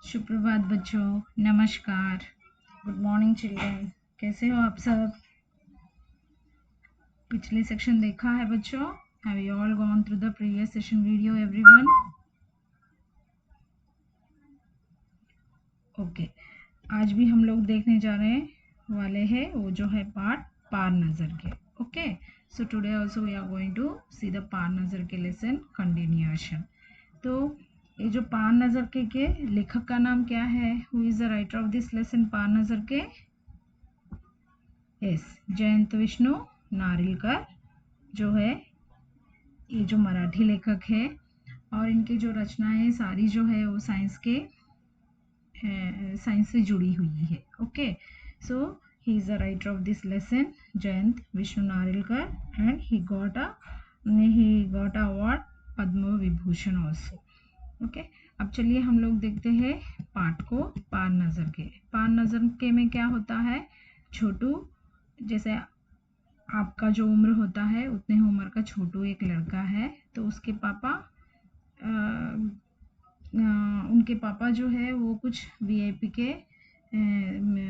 सुप्रभात बच्चों, नमस्कार, गुड मॉर्निंग चिल्ड्रन। कैसे हो आप सब? पिछले सेक्शन देखा है बच्चों? Have you all gone through the previous session video everyone? Okay, आज भी हम लोग देखने जा रहे वाले हैं वो जो है part Paar Nazar Ke. Okay, so today also we are going to see the Paar Nazar Ke lesson continuation. तो ये जो पार नज़र के लेखक का नाम क्या है? Who is the writer of this lesson Paar Nazar Ke? Yes, Jayant Vishnu नारिलकर जो है ये जो मराठी लेखक है, और इनकी जो रचनाएं सारी जो है वो साइंस से जुड़ी हुई है। Okay, so he is the writer of this lesson Jayant Vishnu Narlikar and he got award Padma Vibhushan also. Okay, अब चलिए हम लोग देखते हैं पाठ को। पार नज़र के। पार नज़र के में क्या होता है? छोटू, जैसे आपका जो उम्र होता है उतने उम्र का छोटू एक लड़का है, तो उसके पापा उनके पापा जो है वो कुछ वीआईपी के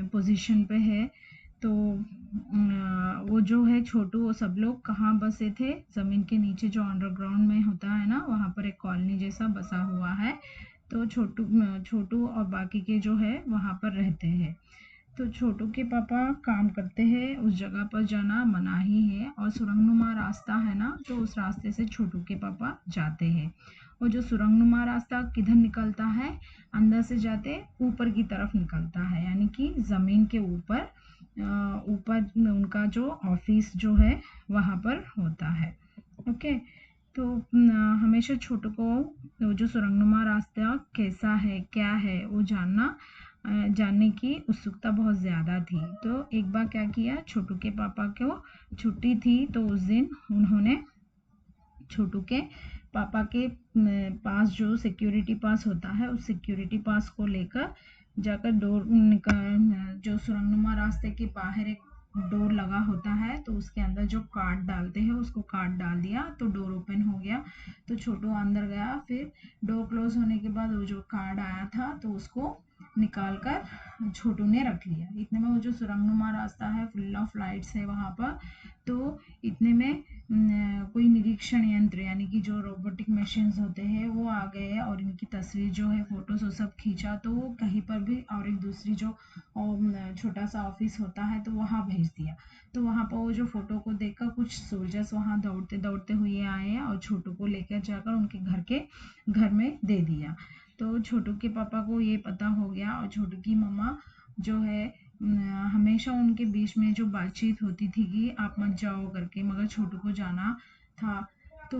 पोजीशन पे है। तो वो जो है छोटू, वो सब लोग कहाँ बसे थे? ज़मीन के नीचे जो अंडरग्राउंड में होता है ना, वहाँ पर एक कॉलोनी जैसा बसा हुआ है। तो छोटू और बाकी के जो है वहाँ पर रहते हैं। तो छोटू के पापा काम करते हैं, उस जगह पर जाना मना ही है, और सुरंगनुमा रास्ता है ना, तो उस रास्ते से छोटू के पापा जाते हैं। और जो सुरंगनुमा रास्ता किधर निकलता है? अंदर से जाते ऊपर की तरफ निकलता है, यानी कि ज़मीन के ऊपर ऊपर उनका जो ऑफिस जो है वहाँ पर होता है। ओके, तो हमेशा छोटू को जो सुरंगनुमा रास्ता कैसा है, क्या है, वो जानने की उत्सुकता बहुत ज़्यादा थी। तो एक बार क्या किया, छोटू के पापा को छुट्टी थी, तो उस दिन उन्होंने छोटू के पापा के पास जो सिक्योरिटी पास होता है, उस सिक्योरिटी पास को लेकर जाकर जो सुरंगनुमा रास्ते के बाहर एक डोर लगा होता है, तो उसके अंदर जो कार्ड डालते हैं उसको कार्ड डाल दिया, तो डोर ओपन हो गया। तो छोटू अंदर गया, फिर डोर क्लोज होने के बाद वो जो कार्ड आया था तो उसको निकाल कर छोटू ने रख लिया। इतने में वो जो सुरंगनुमा रास्ता है फुल ऑफ लाइट्स है वहाँ पर, तो इतने में कोई निरीक्षण यंत्र यानी कि जो रोबोटिक मशीन्स होते हैं वो आ गए, और इनकी तस्वीर जो है फोटोज वो सब खींचा, तो वो कहीं पर भी, और एक दूसरी जो छोटा सा ऑफिस होता है तो वहाँ भेज दिया। तो वहाँ पर वो जो फोटो को देखकर कुछ सोल्जर्स वहाँ दौड़ते दौड़ते हुए आए और छोटू को लेकर जाकर उनके घर में दे दिया। तो छोटू के पापा को ये पता हो गया, और छोटू की मम्मा जो है हमेशा उनके बीच में जो बातचीत होती थी कि आप मत जाओ करके, मगर छोटू को जाना था, तो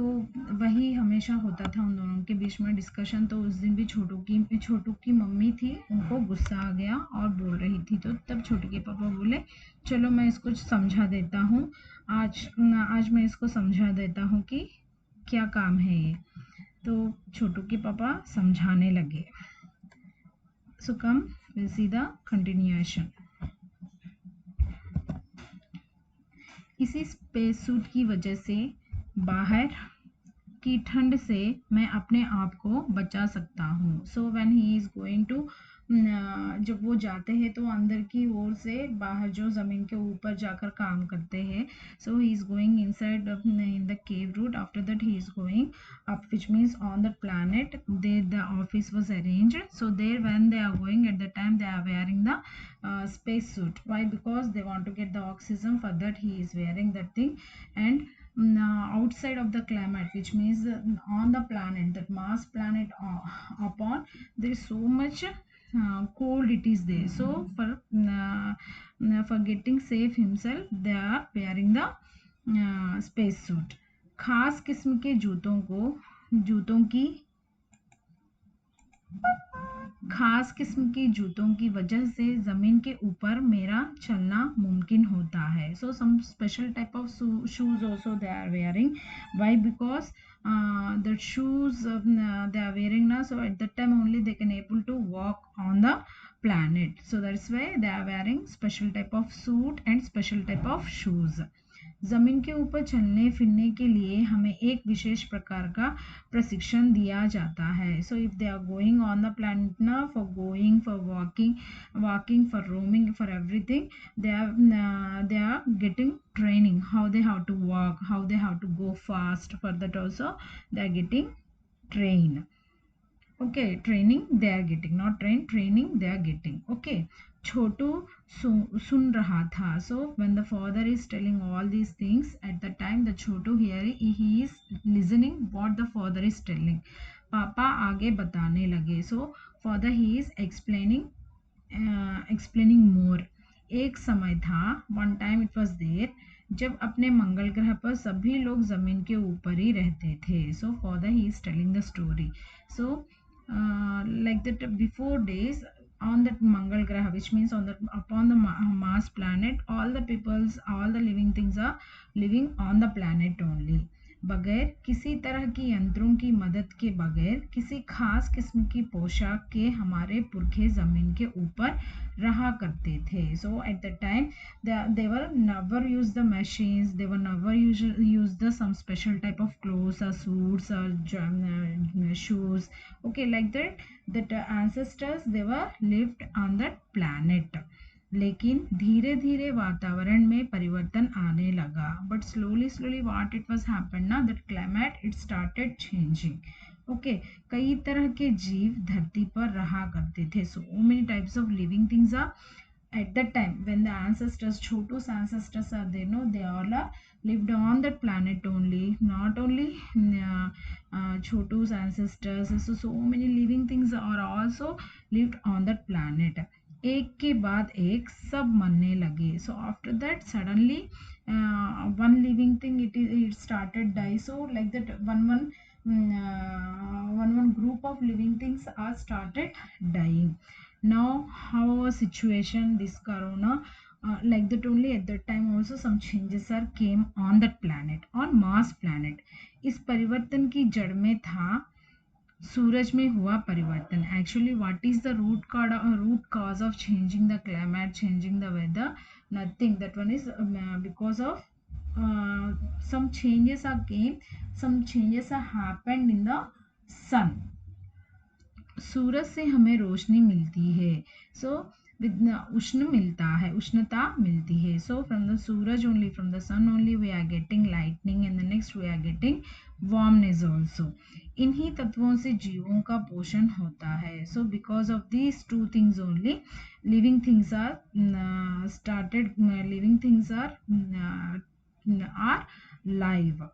वही हमेशा होता था उन दोनों के बीच में डिस्कशन। तो उस दिन भी छोटू की मम्मी थी, उनको गुस्सा आ गया और बोल रही थी, तो तब छोटू के पापा बोले चलो मैं इसको समझा देता हूँ, आज मैं इसको समझा देता हूँ कि क्या काम है ये। तो छोटू के पापा समझाने लगे। सो कम we'll see the continuation। इसी स्पेस सूट की वजह से बाहर की ठंड से मैं अपने आप को बचा सकता हूँ। So when he is going to, जब वो जाते हैं तो अंदर की ओर से बाहर जो ज़मीन के ऊपर जाकर काम करते हैं। So he is going inside in the cave route, after that he is going up, which means on the planet the office was arranged. So there when they are going, at the time they are wearing the space suit. Why? Because they want to get the oxygen, for that he is wearing that thing. And outside of the climate, which means on the planet, that Mars planet, upon there is so much cold it is there. So for getting safe himself, they are wearing the space suit। खास किस्म के जूतों की वजह से जमीन के ऊपर मेरा चलना मुमकिन होता है। So some special type of shoes also they are wearing। why? Because the shoes they are wearing now, so at that time only they can able to walk on the planet, so that's why they are wearing special type of suit and special type of shoes। जमीन के ऊपर चलने फिरने के लिए हमें एक विशेष प्रकार का प्रशिक्षण दिया जाता है. So if they are going on the planet now for going, for walking, for roaming, for everything, they are getting training, how they have to walk, how they have to go fast. For that also they are getting trained. Okay, training they are getting, not train, training they are getting. Okay, छोटू सुन रहा था. So when the father is telling all these things, at the time the Chhotu here he is listening what the father is telling. पापा आगे बताने लगे. So father he is explaining more. एक समय था, one time it was there, जब अपने मंगल ग्रह पर सभी लोग जमीन के ऊपर ही रहते थे. So father he is telling the story. So like that before days on that Mangal Graha, which means on the upon the Mars planet, all the peoples, all the living things are living on the planet only. बगैर किसी तरह की यंत्रों की मदद के, बगैर किसी खास किस्म की पोशाक के हमारे पुरखे जमीन के ऊपर रहा करते थे. So at that time they were never use the machines, they were never use the some special type of clothes or suits or shoes. Okay, like that ancestors they were lived on that planet. लेकिन धीरे धीरे वातावरण में परिवर्तन आने लगा. But slowly what it was happen ना, that climate it started changing. Okay, कई तरह के जीव धरती पर रहा करते थे. So many types of living things are at that time when the ancestors, Chotu's ancestors are there, no, they all are lived on that planet only. Not only Chotu's ancestors, so many living things are also lived on that planet. एक के बाद एक सब मरने लगे. So after that suddenly one living thing it started die. So like that one group of living things are started dying. Now how our situation, this corona, like that only at that time also some changes are came on that planet, on Mars planet. इस परिवर्तन की जड़ में था सूरज में हुआ परिवर्तन. Actually what is the root cause of changing the climate, changing the weather? Nothing. That one is because of some changes are came, some changes are happened in the sun. सूरज से हमें रोशनी मिलती है. सो उष्ण मिलता है, उष्णता मिलती है. सो फ्रॉम द सूरज only, from the sun only we are getting lightning and the next we are getting warmness also. इन्हीं तत्वों से जीवों का पोषण होता है. So because of these two things only living things are started, living things are live,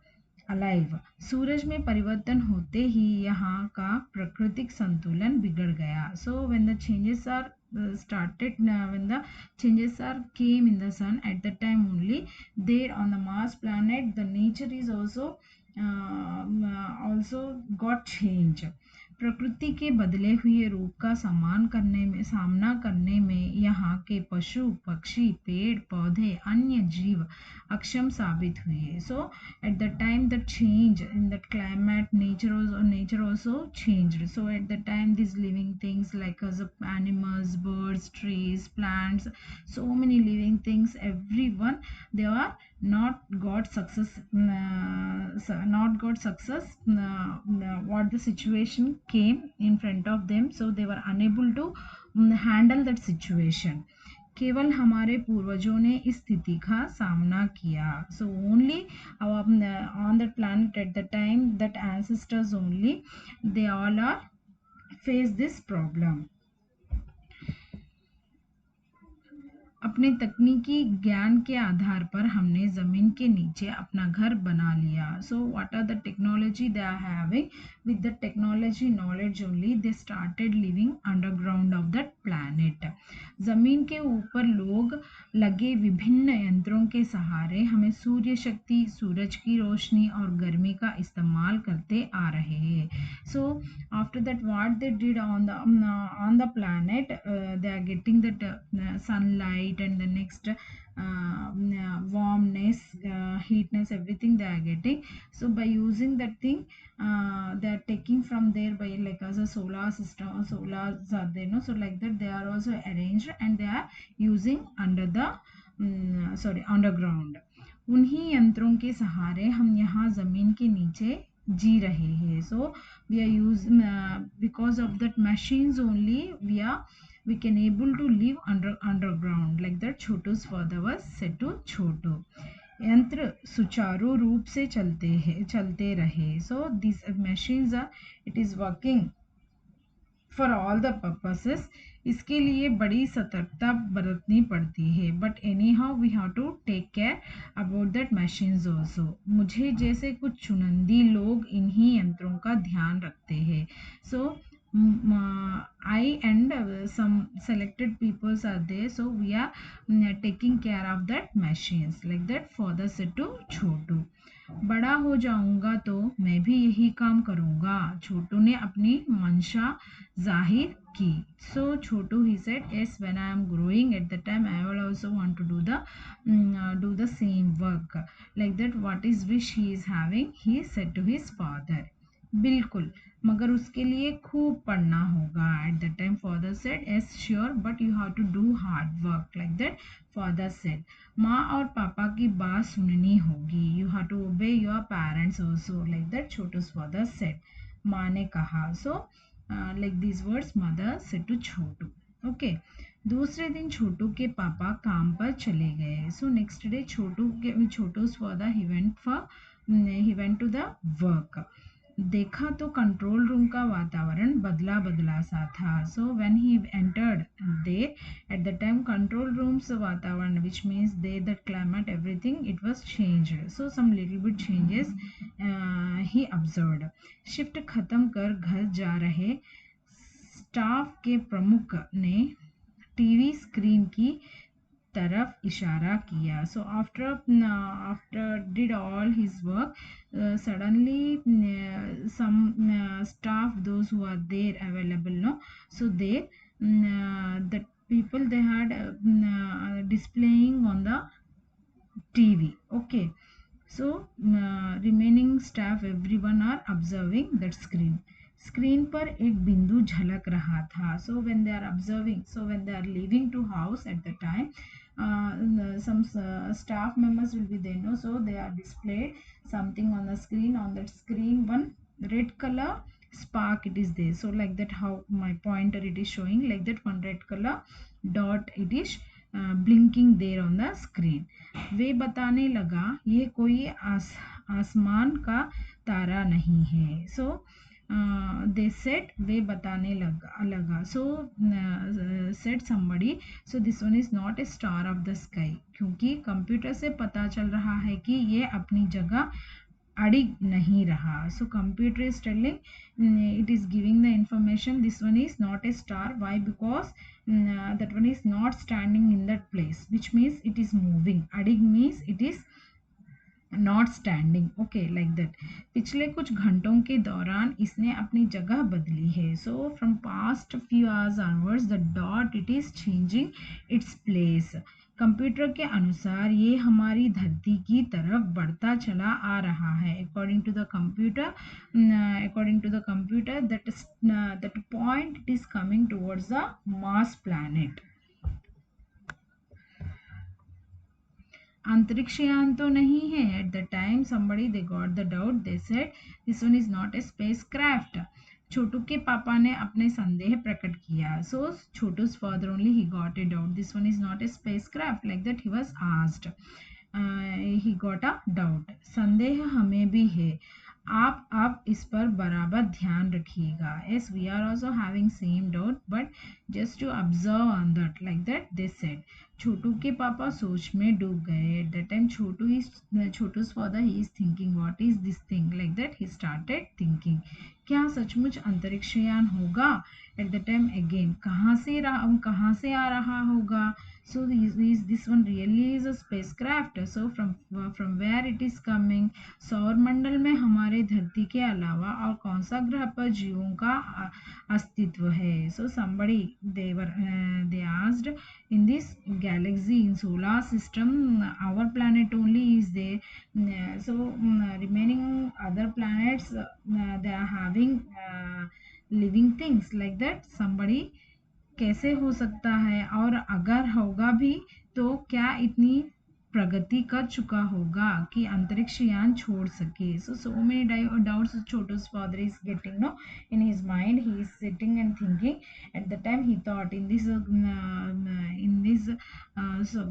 alive. सूरज में परिवर्तन होते ही यहाँ का प्राकृतिक संतुलन बिगड़ गया. So when the changes are started, when the changes are came in the sun, at that time only there on the Mars planet the nature is also got change. प्रकृति के बदले हुए रूप का सामना करने में यहाँ के पशु पक्षी पेड़ पौधे अन्य जीव अक्षम साबित हुए. सो at the time the change in that climate, nature also changed. So at the time these living things like as animals, birds, trees, plants, so many living things, everyone they are not got success, what the situation came in front of them. So they were unable to handle that situation. केवल हमारे पूर्वजों ने इस स्थिति का सामना किया. So only on that planet at the time that ancestors only they all are face this problem. अपने तकनीकी ज्ञान के आधार पर हमने जमीन के नीचे अपना घर बना लिया. So what are the technology they are having? With the technology knowledge only they started living underground of that planet. जमीन के ऊपर लोग लगे विभिन्न यंत्रों के सहारे हमें सूर्य शक्ति, सूरज की रोशनी और गर्मी का इस्तेमाल करते आ रहे हैं. सो after that what they did on the planet, they are getting that sunlight and the next warmness, heatness, everything they are getting. So by using that thing they are taking from there by like as a solar system, solars are there, no? So like that they are also arranged and they are using under the underground. उन्हीं यंत्रों के सहारे हम यहाँ जमीन के नीचे जी रहे हैं. So we are using because of that machines only we can able to live underground, like that Chotu's father was said to Chotu. यंत्र सुचारू रूप से चलते रहे. So these machines are, it is working for all the purposes. इसके लिए बड़ी सतर्कता बरतनी पड़ती है. But anyhow we have to take care about that machines also. मुझे जैसे कुछ चुनिंदा लोग इन्हीं यंत्रों का ध्यान रखते हैं. सो I and some selected peoples are there, so we are taking care of that machines, like that father said to Chotu. बड़ा हो जाऊंगा तो मैं भी यही काम करूंगा. छोटू ने अपनी मंशा जाहिर की. So Chotu, he said, yes, when I am growing at the time I will also want to do the same work, like that. What is wish he is having, he said to his father. बिल्कुल, मगर उसके लिए खूब पढ़ना होगा. At the time father said, as sure, but you have to do hard work, like that father said. माँ और पापा की बात सुननी होगी. You have to obey your parents also, like that छोटू's फादर सेड. माँ ने कहा. So like this words mother said to Chotu. Okay. दूसरे दिन छोटू के पापा काम पर चले गए. सो नेक्स्ट डे छोटू's father he went to the work. देखा तो कंट्रोल रूम का वातावरण बदला बदला सा था. So when he entered there at the time control rooms वातावरण, which means the that climate everything, it was changed. So some little bit changes he observed. Shift खत्म कर घर जा रहे स्टाफ के प्रमुख ने टीवी स्क्रीन की तरफ इशारा किया. So after did all his work, suddenly some staff, those who are there available, no, so they the people they had displaying on the TV. Okay. So remaining staff, everyone are observing that screen. Screen पर एक बिंदु झलक रहा था. So when they are observing, so when they are living to house at the time, some staff members will be there, no, so they are displayed something on the screen. On that screen, one red color spark it is there. So like that, how my pointer it is showing, like that one red color dot it is blinking there on the screen. वे बताने लगा, ये कोई आसमान का तारा नहीं है. So they said, वे बताने लगा. So said somebody, so this one is not a star of the sky, क्योंकि कंप्यूटर से पता चल रहा है कि ये अपनी जगह अड़िग नहीं रहा. So computer is telling, it is giving the information, this one is not a star. Why? Because that one is not standing in that place, which means it is moving. अड़िग means it is not standing. Okay, like that. पिछले कुछ घंटों के दौरान इसने अपनी जगह बदली है. So from past few hours onwards the dot it is changing its place. Computer के अनुसार ये हमारी धरती की तरफ बढ़ता चला आ रहा है. According to the computer that point it is coming towards the Mars planet. अंतरिक्षयान तो नहीं है. At the time somebody they got the doubt, they said this one is not a spacecraft. छोटू के पापा ने अपने संदेह प्रकट किया. So छोटू's father only he got a doubt, this one is not a spacecraft, like that he was asked. He got a doubt. संदेह हमें भी है, आप इस पर बराबर ध्यान रखिएगा. Yes, we are also having same doubt, but just to observe on that, like that they said. छोटू के पापा सोच में डूब गए. एट द टाइम छोटू's father he is thinking, what is this thing, like that he started thinking, क्या सचमुच अंतरिक्षयान होगा. एट द टाइम अगेन, कहाँ से आ रहा होगा. So this one really is a spacecraft. So from where it is coming. सौर मंडल में हमारे धरती के अलावा और कौन सा ग्रह पर जीवों का अस्तित्व है. So somebody they asked, in this galaxy, in solar system, our planet only is there. So remaining other planets, they are having living things, like that. Somebody, कैसे हो सकता है, और अगर होगा भी तो क्या इतनी प्रगति कर चुका होगा कि अंतरिक्ष यान छोड़ सके. So many doubts Chotu's father is getting no in his mind. He is sitting and thinking. At the time he thought in this so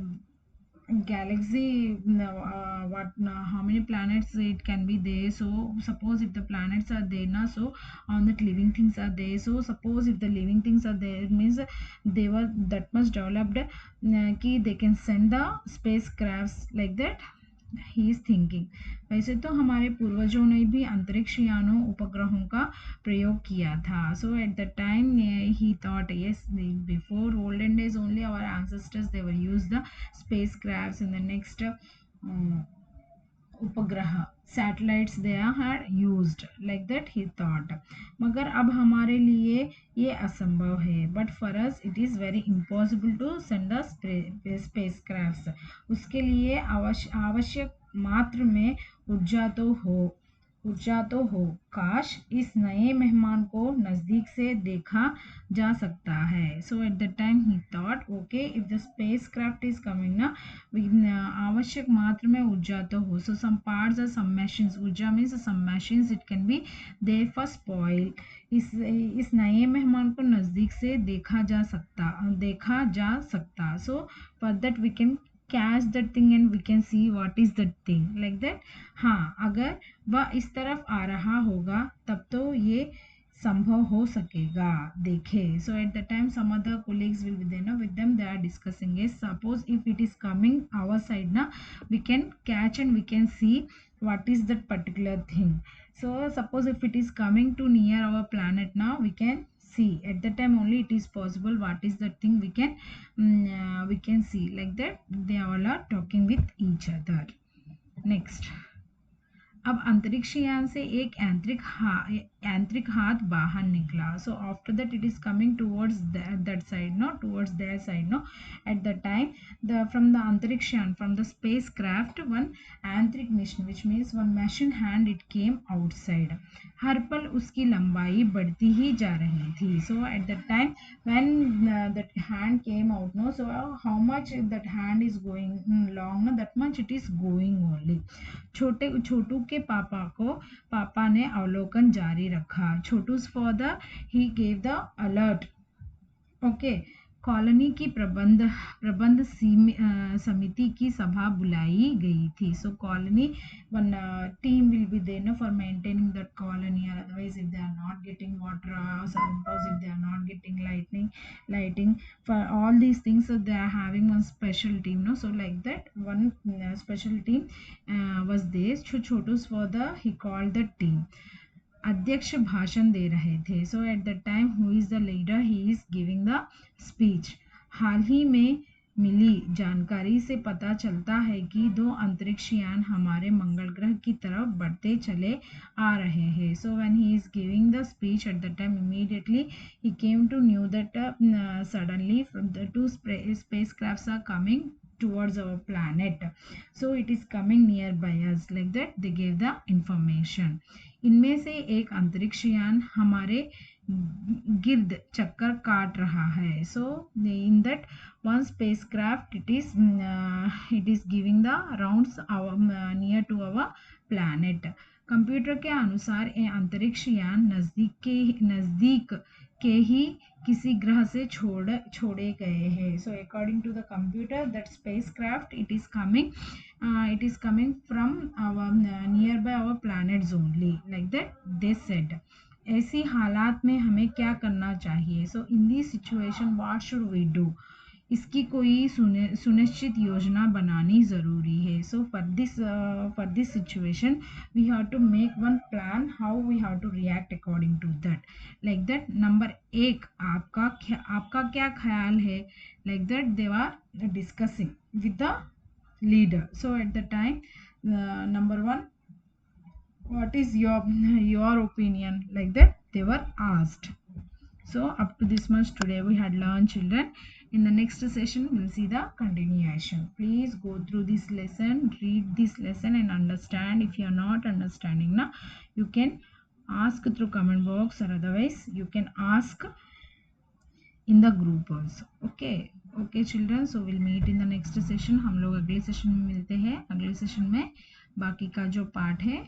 galaxy, how many planets it can be there. So suppose if the planets are there now, so on that living things are there. So suppose if the living things are there, means they were that much developed कि they can send the spacecrafts like that. He is thinking. वैसे तो हमारे पूर्वजों ने भी अंतरिक्ष यानों उपग्रहों का प्रयोग किया था. So at the time he thought yes before olden days only our ancestors they were use the space crafts in the next उपग्रह satellites they had used like that he thought. मगर अब हमारे लिए ये असंभव है. But for us it is very impossible to send the space crafts. उसके लिए आवश्यक मात्र में ऊर्जा तो हो. काश इस नए मेहमान को नज़दीक से देखा जा सकता है. So at the time he thought okay if the space craft is coming ना, आवश्यक मात्र में ऊर्जा तो हो. So some parts are some machines. ऊर्जा means some machines it can be there for spoil. इस नए मेहमान को नज़दीक से देखा जा सकता. So for that we can catch that thing and we can see what is that thing like that. हाँ, अगर वह इस तरफ आ रहा होगा तब तो ये संभव हो सकेगा. देखे. So at the time some other colleagues will be there now with them, they are discussing is suppose if it is coming our side na, we can catch and we can see what is that particular thing. So suppose if it is coming to near our planet now, we can see at the time only it is possible what is the thing we can see like that. They all are talking with each other. Next, अब अंतरिक्ष यान से एक यांत्रिक हाथ बाहर निकला. So after that it is coming towards that side no, towards there side no. At the time from the अंतरिक्ष यान, from the space craft, one यांत्रिक mission which means one machine hand it came outside. हर पल उसकी लंबाई बढ़ती ही जा रही थी. So at the time when that hand came out no, so how much that hand is going long no, that much it is going only. Chotu के पापा ने अवलोकन जारी रखा. छोटू's father he gave the alert. Okay. Colony की प्रबंध समिति की सभा बुलाई गई थी. So colony one team will be there for maintaining that colony. Otherwise if they are not getting water, suppose if they are not getting lighting for all these things, so they are having one special team, no. So like that one special team was there. Chotu's father he called the team. अध्यक्ष भाषण दे रहे थे. So at the time who is the leader, he is giving the speech. हाल ही में मिली जानकारी से पता चलता है कि 2 अंतरिक्ष यान हमारे मंगल ग्रह की तरफ बढ़ते चले आ रहे हैं. So when he is giving the speech at the time immediately he came to knew that suddenly the 2 spacecrafts are coming towards our planet. So it is coming nearby us like that. They gave the information. इनमें से एक अंतरिक्ष यान हमारे गिर्द चक्कर काट रहा है. So in that one space craft it is giving the rounds near to our planet. Computer के अनुसार ये अंतरिक्ष यान नजदीक के ही किसी ग्रह से छोड़े गए हैं. So according to the computer that space craft it is coming from our nearby our planets only like that they said. ऐसी हालात में हमें क्या करना चाहिए. So in this situation what should we do. इसकी कोई सुनिश्चित योजना बनानी ज़रूरी है. So for this situation we have to make one plan how we have to react according to that like that. Number 1 आपका क्या ख्याल है like that. They are discussing with the leader. So at the time number 1, what is your opinion like that they were asked. So up to this much today we had learned, children. In the next session we'll see the continuation. Please go through this lesson, read this lesson and understand. If you are not understanding now, you can ask through comment box, or otherwise you can ask in the group also. Okay children, so we'll meet in the next session. हम लोग अगले session में मिलते हैं. अगले session में बाकी का जो पार्ट है